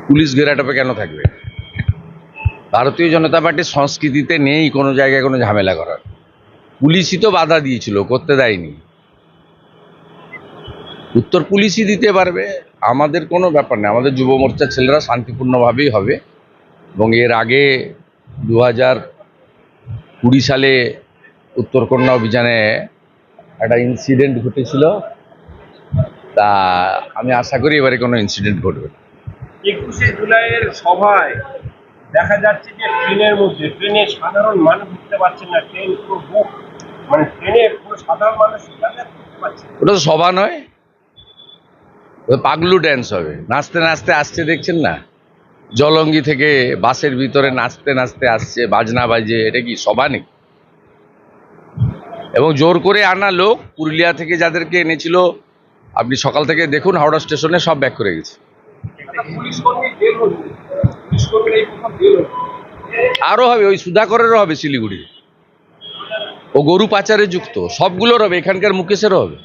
Police ঘেরাটোপে কেন থাকবে? ভারতীয় জনতা পার্টির সংস্কৃতিতে নেই কোনো জায়গায় কোনো ঝামেলা করার। পুলিশই তো বাধা দিয়েছিল, করতে দেয়নি। উত্তর পুলিশই দিতে পারবে, আমাদের কোনো ব্যাপার নেই। আমাদের যুব মোর্চার ছেলেরা শান্তিপূর্ণভাবেই হবে। এবং এর আগে 2020 সালে উত্তরকন্যা অভিযানে একটা ইনসিডেন্ট ঘটেছিল, তা আমি আশা করি এবারে কোনো ইনসিডেন্ট ঘটবে না। 21শে জুলাইয়ের সভায় দেখা যাচ্ছে যে ট্রেনে সাধারণ মানুষ উঠতে পারছেন না, ট্রেন পুরো বুক, মানে ট্রেনে পুরো সাধারণ মানুষ যাতায়াত করতে পারছে না। ওটা তো সভা নয়, ওটা পাগলু ড্যান্স হবে। নাচতে নাচতে আসছে, দেখছেন না? জলঙ্গি থেকে বাসের ভিতরে নাচতে নাচতে আসছে, বাজনা বাজে। এটা কি সভা নাকি? এবং জোর করে আনা লোক, পুরুলিয়া থেকে যাদেরকে এনেছিল, আপনি সকাল থেকে দেখুন হাওড়া স্টেশনে সব ব্যাক করে গেছে। পুলিশ কর্মী জেল হল, পুলিশ কর্মীর এই প্রথম জেল হল। আরো হবে, ওই সুধাকরেরও হবে শিলিগুড়ি, ও গরু পাচারে যুক্ত, সবগুলোর হবে, এখানকার মুকেশেরও হবে।